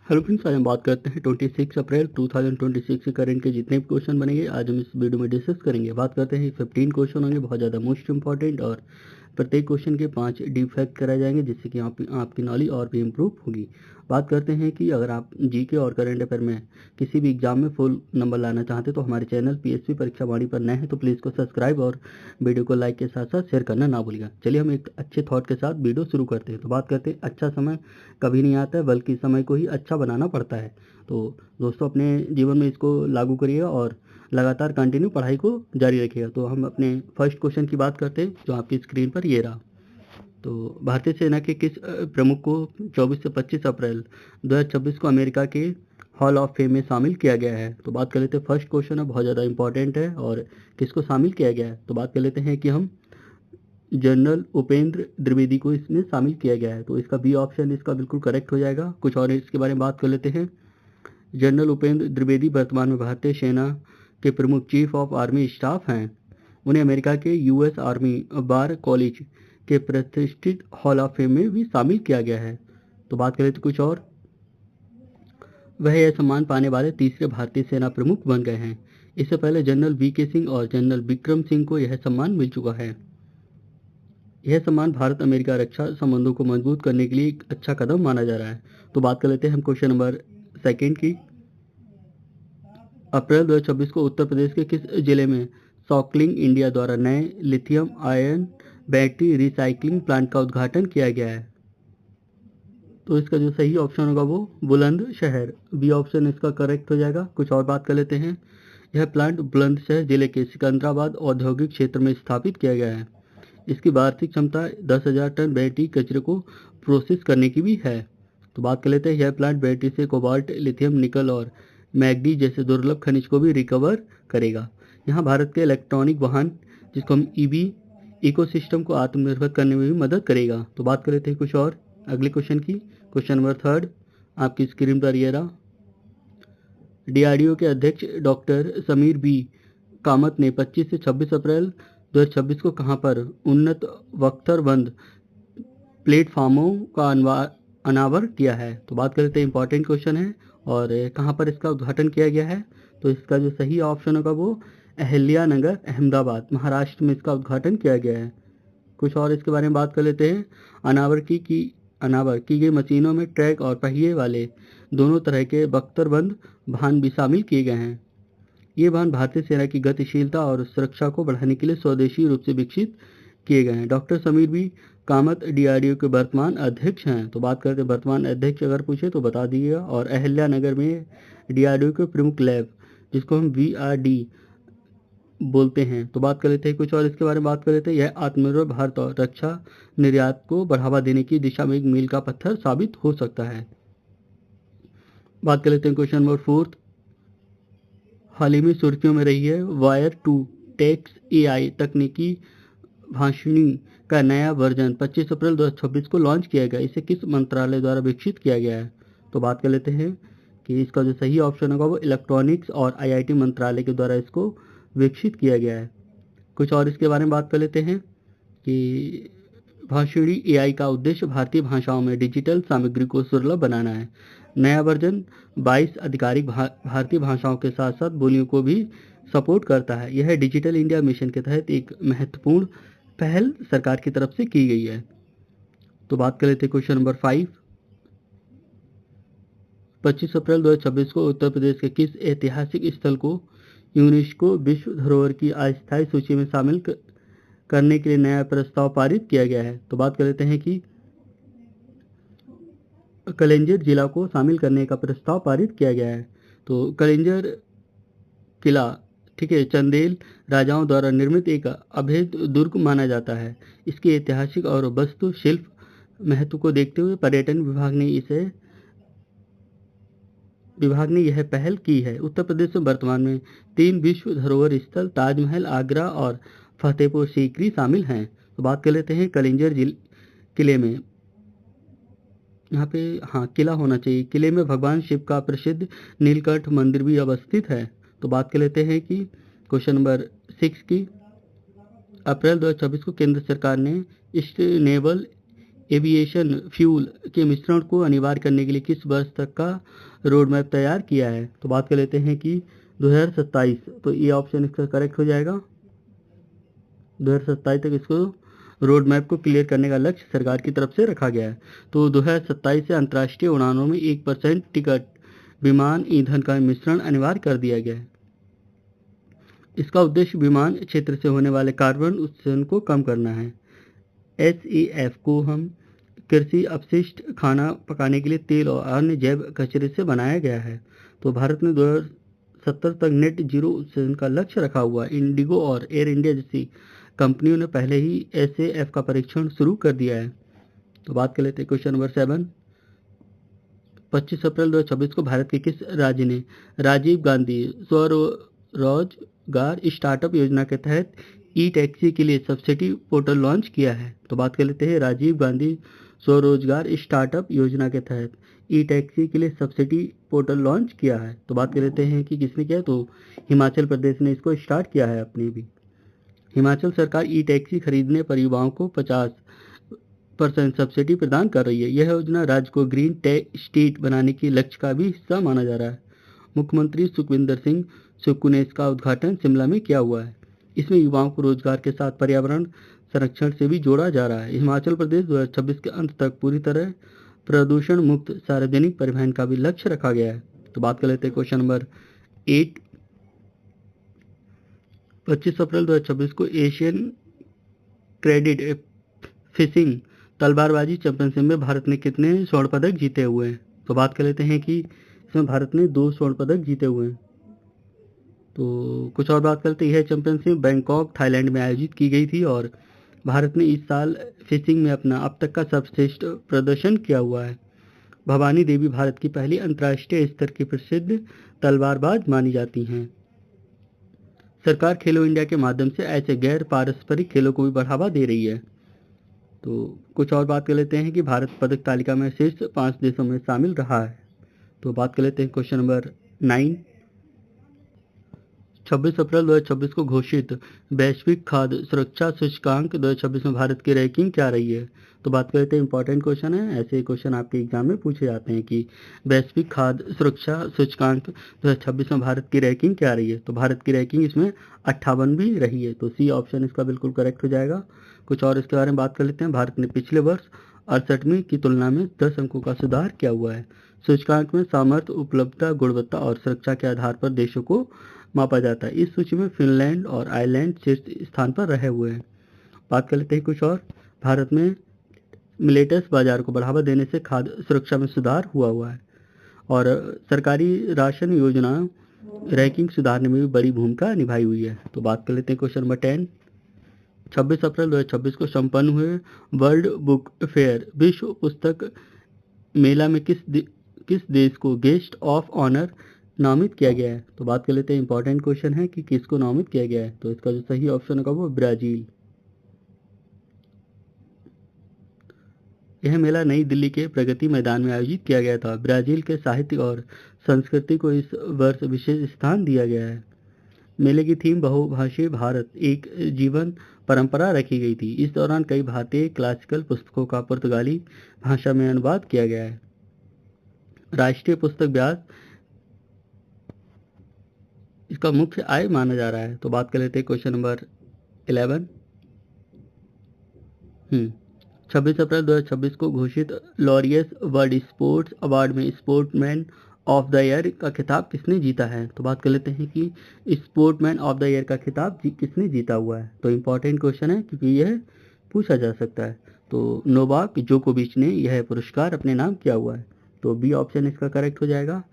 Hello friends, आज हम बात करते हैं 26 अप्रैल 2026 के करंट के जितने भी क्वेश्चन बनेंगे आज हम इस वीडियो में डिस्कस करेंगे। बात करते हैं 15 क्वेश्चन होंगे, बहुत ज़्यादा मोस्ट इंपॉर्टेंट, और प्रत्येक क्वेश्चन के 5 डीप फैक्ट कराए जाएंगे जिससे कि आपकी नॉलेज और भी इम्प्रूव होगी। बात करते हैं कि अगर आप जीके और करंट अफेयर में किसी भी एग्जाम में फुल नंबर लाना चाहते हैं तो हमारे चैनल पीएसपी परीक्षा वाणी पर नए हैं तो प्लीज़ को सब्सक्राइब और वीडियो को लाइक के साथ साथ शेयर करना ना भूलिएगा। चलिए हम एक अच्छे थॉट के साथ वीडियो शुरू करते हैं। तो बात करते हैं, अच्छा समय कभी नहीं आता है बल्कि समय को ही अच्छा बनाना पड़ता है। तो दोस्तों, अपने जीवन में इसको लागू करिएगा और लगातार कंटिन्यू पढ़ाई को जारी रखिएगा। तो हम अपने फर्स्ट क्वेश्चन की बात करते हैं जो आपकी स्क्रीन पर ये रहा। तो भारतीय सेना के किस प्रमुख को 24 से 25 अप्रैल 2026 को अमेरिका के हॉल ऑफ फेम में शामिल किया गया है? तो बात कर लेते हैं, फर्स्ट क्वेश्चन है, बहुत ज़्यादा इंपॉर्टेंट है। और किसको शामिल किया गया है? तो बात कर लेते हैं कि हम जनरल उपेंद्र द्विवेदी को इसमें शामिल किया गया है। तो इसका बी ऑप्शन इसका बिल्कुल करेक्ट हो जाएगा। कुछ और इसके बारे में बात कर लेते हैं। जनरल उपेंद्र द्विवेदी वर्तमान में भारतीय सेना के प्रमुख चीफ ऑफ आर्मी स्टाफ हैं। उन्हें अमेरिका के यूएस आर्मी बार कॉलेज के प्रतिष्ठित हॉल ऑफ फेम में भी शामिल किया गया है। तो बात करें तो कुछ और, वह यह सम्मान पाने वाले तीसरे भारतीय सेना प्रमुख बन गए हैं। इससे पहले जनरल वीके सिंह और जनरल विक्रम सिंह को यह सम्मान मिल चुका है। यह सम्मान भारत अमेरिका रक्षा संबंधों को मजबूत करने के लिए एक अच्छा कदम माना जा रहा है। तो बात कर लेते हैं हम क्वेश्चन नंबर सेकेंड की। अप्रैल 2026 को उत्तर प्रदेश के किस जिले में सॉकलिंग इंडिया द्वारा नए lithium ion battery recycling plant का उद्घाटन किया गया है? तो इसका जो सही ऑप्शन होगा वो बुलंदशहर, बी ऑप्शन इसका करेक्ट हो जाएगा। कुछ और बात कर लेते हैं। यह प्लांट बुलंदशहर जिले के सिकंदराबाद औद्योगिक क्षेत्र में स्थापित किया गया है। इसकी वार्षिक क्षमता 10,000 टन बैटरी कचरे को प्रोसेस करने की भी है। तो बात कर लेते हैं, यह प्लांट बैटरी से कोबाल्ट, लिथियम, निकल और मैग्नी जैसे दुर्लभ खनिज को भी रिकवर करेगा। यहाँ भारत के इलेक्ट्रॉनिक वाहन, जिसको हम ईवी इकोसिस्टम को आत्मनिर्भर करने में भी मदद करेगा। तो बात कर लेते हैं कुछ और अगले क्वेश्चन की। क्वेश्चन नंबर थर्ड आपकी स्क्रीन पर ये रहा। डीआरडीओ के अध्यक्ष डॉक्टर समीर बी कामत ने 25 से 26 अप्रैल 2026 को कहां पर उन्नत बख्तरबंद प्लेटफॉर्मों का अनावरण किया है? तो बात कर लेते हैं, इंपॉर्टेंट क्वेश्चन है, और कहां पर इसका उद्घाटन किया गया है? तो इसका जो सही ऑप्शन होगा वो अहिल्या नगर, अहमदाबाद, महाराष्ट्र में इसका उद्घाटन किया गया है। कुछ और इसके बारे में बात कर लेते हैं। अनावर की गई मशीनों में ट्रैक और पहिए वाले दोनों तरह के बख्तरबंद वाहन भी शामिल किए गए हैं। ये वाहन भारतीय सेना की गतिशीलता और सुरक्षा को बढ़ाने के लिए स्वदेशी रूप से विकसित किए गए हैं। डॉक्टर समीर बी कामत डीआरडीओ के वर्तमान अध्यक्ष हैं। तो बात करते हैं वर्तमान अध्यक्ष अगर पूछे तो बता दीजिएगा। और अहिल्या नगर में डीआरडीओ के प्रमुख लैब, जिसको हम वीआरडी बोलते हैं। तो बात कर लेते हैं कुछ और इसके बारे में बात कर लेते हैं। यह आत्मनिर्भर भारत और रक्षा निर्यात को बढ़ावा देने की दिशा में एक मील का पत्थर साबित हो सकता है। बात कर लेते हैं क्वेश्चन नंबर फोर्थ। हाल ही में सुर्खियों में रही है वायर टू टेक्स एआई तकनीकी भाषणी का नया वर्जन 25 अप्रैल 2026 को लॉन्च किया गया। इसे किस मंत्रालय द्वारा विकसित किया गया है? तो बात कर लेते हैं कि इसका जो सही ऑप्शन होगा वो इलेक्ट्रॉनिक्स और आईआईटी मंत्रालय के द्वारा इसको विकसित किया गया है। कुछ और इसके बारे में बात कर लेते हैं कि भाषणी एआई का उद्देश्य भारतीय भाषाओं में डिजिटल सामग्री को सुलभ बनाना है। नया वर्जन 22 आधिकारिक भारतीय भाषाओं के साथ साथ बोलियों को भी सपोर्ट करता है। यह डिजिटल इंडिया मिशन के तहत एक महत्वपूर्ण पहल सरकार की तरफ से की गई है। तो बात कर लेते हैं क्वेश्चन नंबर 5। 25 अप्रैल 2026 को उत्तर प्रदेश के किस ऐतिहासिक स्थल को यूनेस्को विश्व धरोहर की अस्थायी सूची में शामिल करने के लिए नया प्रस्ताव पारित किया गया है? तो बात कर लेते हैं कि कलिंजर जिला को शामिल करने का प्रस्ताव पारित किया गया है। तो कलिंजर किला, ठीक है, चंदेल राजाओं द्वारा निर्मित एक अभेद दुर्ग माना जाता है। इसके ऐतिहासिक और वास्तुशिल्प महत्व को देखते हुए पर्यटन विभाग ने यह पहल की है। उत्तर प्रदेश में वर्तमान में 3 विश्व धरोहर स्थल ताजमहल, आगरा और फतेहपुर सीकरी शामिल हैं। तो बात कर लेते हैं कलिंजर किले में, यहाँ पे हाँ किला होना चाहिए। किले में भगवान शिव का प्रसिद्ध नीलकंठ मंदिर भी अवस्थित है। तो बात कर लेते हैं कि क्वेश्चन नंबर 6 की। अप्रैल 2026 को केंद्र सरकार ने सस्टेनेबल एविएशन फ्यूल के मिश्रण को अनिवार्य करने के लिए किस वर्ष तक का रोड मैप तैयार किया है? तो बात कर लेते हैं कि 2027। तो ये ऑप्शन इसका करेक्ट हो जाएगा। 2027 तक इसको रोड मैप को क्लियर करने का लक्ष्य सरकार की तरफ से रखा गया है। तो 2027 से अंतर्राष्ट्रीय उड़ानों में 1% टिकट विमान ईंधन का मिश्रण अनिवार्य कर दिया गया है। इसका उद्देश्य विमान क्षेत्र से होने वाले कार्बन उत्सर्जन को कम करना है। SAF को हम कृषि अपशिष्ट खाना पकाने के लिए तेल और अन्य जैव कचरे से बनाया गया है। तो भारत ने 2070 तक नेट जीरो उत्सर्जन का लक्ष्य रखा हुआ है। इंडिगो और एयर इंडिया जैसी कंपनियों ने पहले ही SAF का परीक्षण शुरू कर दिया है। तो बात कर लेते हैं क्वेश्चन नंबर 7। 25 अप्रैल 2026 को भारत के किस राज्य ने राजीव गांधी स्वरोजगार स्टार्टअप योजना के तहत ई टैक्सी के लिए सब्सिडी पोर्टल लॉन्च किया है? तो बात कर लेते हैं राजीव गांधी स्वरोजगार स्टार्टअप योजना के तहत ई टैक्सी के लिए सब्सिडी पोर्टल लॉन्च किया है। तो बात कर लेते हैं कि किसने किया? तो हिमाचल प्रदेश ने इसको स्टार्ट किया है अपने भी। हिमाचल सरकार ई टैक्सी खरीदने पर युवाओं को 50% सब्सिडी प्रदान कर रही है। यह योजना राज्य को ग्रीन स्टेट बनाने के लक्ष्य का भी हिस्सा माना जा रहा है। मुख्यमंत्री सुखविंदर सिंह सुक्खू ने इसका उद्घाटन शिमला में किया हुआ है। इसमें युवाओं को रोजगार के साथ पर्यावरण संरक्षण से भी जोड़ा जा रहा है। हिमाचल प्रदेश 2026 के अंत तक पूरी तरह प्रदूषण मुक्त सार्वजनिक परिवहन का भी लक्ष्य रखा गया है। तो बात कर लेते हैं क्वेश्चन नंबर 8। 25 अप्रैल 2026 को एशियन क्रेडिट फिशिंग तलवारबाजी चैंपियनशिप में भारत ने कितने स्वर्ण पदक जीते हुए हैं? तो बात कर लेते हैं कि इसमें भारत ने 2 स्वर्ण पदक जीते हुए हैं। तो कुछ और बात करते हैं। यह चैंपियनशिप बैंकॉक थाईलैंड में आयोजित की गई थी और भारत ने इस साल फिशिंग में अपना अब तक का सर्वश्रेष्ठ प्रदर्शन किया हुआ है। भवानी देवी भारत की पहली अंतर्राष्ट्रीय स्तर की प्रसिद्ध तलवारबाज मानी जाती हैं। सरकार खेलो इंडिया के माध्यम से ऐसे गैर पारस्परिक खेलों को भी बढ़ावा दे रही है। तो कुछ और बात कर लेते हैं कि भारत पदक तालिका में शीर्ष 5 देशों में शामिल रहा है। तो बात कर लेते हैं क्वेश्चन नंबर 9। 26 अप्रैल 2026 को घोषित वैश्विक खाद्य सुरक्षा सूचकांक 2026 में भारत की रैंकिंग क्या रही है? तो बात कर लेते हैं। इंपॉर्टेंट क्वेश्चन है, ऐसे क्वेश्चन आपके एग्जाम में पूछे जाते हैं कि वैश्विक खाद्य सुरक्षा सूचकांक 2026 में भारत की रैंकिंग क्या रही है? तो भारत की रैंकिंग इसमें 58वीं रही है। तो सी ऑप्शन इसका बिल्कुल करेक्ट हो जाएगा। कुछ और इसके बारे में बात कर लेते हैं। भारत ने पिछले वर्ष 68वीं की तुलना में 10 अंकों का सुधार किया हुआ है। सूचकांक में सामर्थ्य, उपलब्धता, गुणवत्ता और सुरक्षा के आधार पर देशों को मापा जाता है। इस सूची में फिनलैंड और आयरलैंड शीर्ष स्थान पर रहे हुए हैं। बात कर लेते हैं कुछ और। भारत में मिलेटस बाजार को बढ़ावा देने से खाद्य सुरक्षा में सुधार हुआ है और सरकारी राशन योजना रैंकिंग सुधारने में भी बड़ी भूमिका निभाई हुई है। तो बात कर लेते हैं क्वेश्चन नंबर 10। 26 अप्रैल 2026 को संपन्न हुए वर्ल्ड बुक फेयर विश्व पुस्तक मेला में किस देश को गेस्ट ऑफ ऑनर नामित किया गया है? तो बात कर लेते हैं। इंपॉर्टेंट क्वेश्चन है कि किसको नामित किया गया है? तो इसका जो सही ऑप्शन होगा वो ब्राजील। यह मेला नई दिल्ली के प्रगति मैदान में आयोजित किया गया था। ब्राजील के साहित्य और संस्कृति को इस वर्ष विशेष स्थान दिया गया है। मेले की थीम बहुभाषीय भारत एक जीवन परंपरा रखी गई थी। इस दौरान कई भारतीय क्लासिकल पुस्तकों का पुर्तगाली भाषा में अनुवाद किया गया है। राष्ट्रीय पुस्तक ब्याज इसका मुख्य आय माना जा रहा है। तो बात कर लेते हैं क्वेश्चन नंबर 11। 26 अप्रैल 2026 को घोषित लॉरियस वर्ल्ड स्पोर्ट्स अवार्ड में स्पोर्टमैन ऑफ द ईयर का खिताब किसने जीता है? तो बात कर लेते हैं कि स्पोर्टमैन ऑफ द ईयर का खिताब किसने जीता हुआ है। तो इंपॉर्टेंट क्वेश्चन है क्योंकि यह पूछा जा सकता है। तो नोवाक जोकोविच ने यह पुरस्कार अपने नाम किया हुआ है। तो बी ऑप्शन इसका करेक्ट हो जाएगा।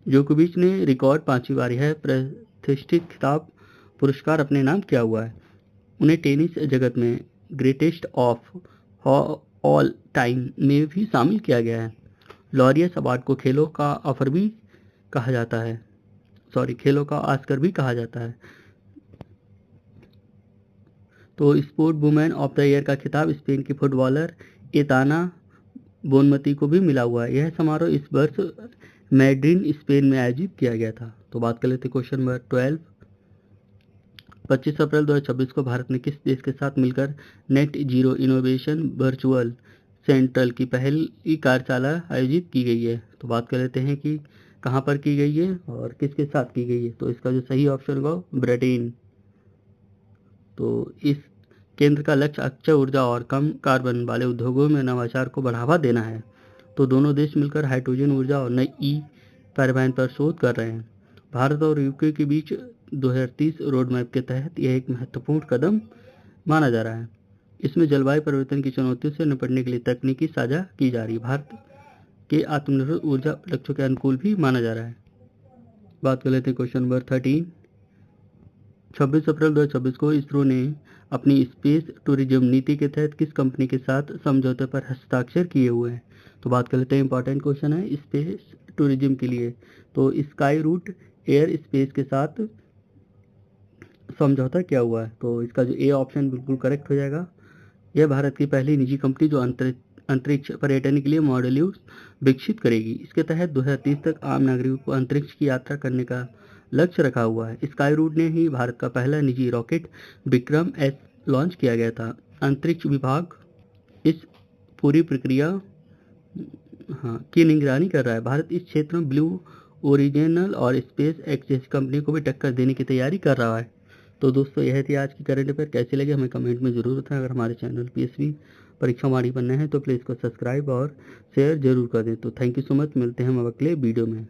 जोकोविच ने रिकॉर्ड 5वीं बार यह प्रतिष्ठित खिताब पुरस्कार अपने नाम किया हुआ है। उन्हें टेनिस जगत में ग्रेटेस्ट ऑफ ऑल टाइम में भी शामिल किया गया है। लॉरियस अवार्ड को खेलों का ऑफर भी कहा जाता है, खेलों का ऑस्कर भी कहा जाता है। तो sport women of the year का खिताब स्पेन की फुटबॉलर एताना बोनमती को भी मिला हुआ है। यह समारोह इस वर्ष मैड्रिड स्पेन में आयोजित किया गया था। तो बात कर लेते हैं क्वेश्चन नंबर 12। 25 अप्रैल 2026 को भारत ने किस देश के साथ मिलकर net zero innovation virtual central की पहली कार्यशाला आयोजित की गई है? तो बात कर लेते हैं कि कहाँ पर की गई है और किसके साथ की गई है। तो इसका जो सही ऑप्शन होगा ब्रिटेन। तो इस केंद्र का लक्ष्य अक्षय ऊर्जा और कम कार्बन वाले उद्योगों में नवाचार को बढ़ावा देना है। तो दोनों देश मिलकर हाइड्रोजन ऊर्जा और नई ई टरबाइन पर शोध कर रहे हैं। भारत और यूके के बीच 2030 रोड मैप के तहत यह एक महत्वपूर्ण कदम माना जा रहा है। इसमें जलवायु परिवर्तन की चुनौतियों से निपटने के लिए तकनीकी साझा की जा रही है। भारत के आत्मनिर्भर ऊर्जा लक्ष्यों के अनुकूल भी माना जा रहा है। बात कर लेते हैं क्वेश्चन नंबर 13। 26 अप्रैल 2026 को इसरो ने अपनी स्पेस टूरिज्म नीति के तहत किस कंपनी के साथ समझौते पर हस्ताक्षर किए हुए हैं? तो बात कर लेते हैं, इंपॉर्टेंट क्वेश्चन है स्पेस टूरिज्म के लिए। तो स्काई रूट एयर स्पेस के साथ समझौता किया हुआ है। तो इसका जो ए ऑप्शन बिल्कुल करेक्ट हो जाएगा। यह भारत की पहली निजी कंपनी जो अंतरिक्ष पर्यटन के लिए मॉड्यूल्स विकसित करेगी। इसके तहत 2030 तक आम नागरिकों को अंतरिक्ष की यात्रा करने का लक्ष्य रखा हुआ है। स्काई रूट ने ही भारत का पहला निजी रॉकेट विक्रम एस लॉन्च किया गया था। अंतरिक्ष विभाग इस पूरी प्रक्रिया की निगरानी कर रहा है। भारत इस क्षेत्र में ब्लू ओरिजिनल और स्पेस एक्स जैसी कंपनी को भी टक्कर देने की तैयारी कर रहा है। तो दोस्तों यह थी आज की करंट अफेयर। कैसे लगे हमें कमेंट में ज़रूर बताएं। अगर हमारे चैनल पीएसबी परीक्षा वाणी बनना है तो प्लीज़ को सब्सक्राइब और शेयर जरूर कर दें। तो थैंक यू सो मच, मिलते हैं हम अगले वीडियो में।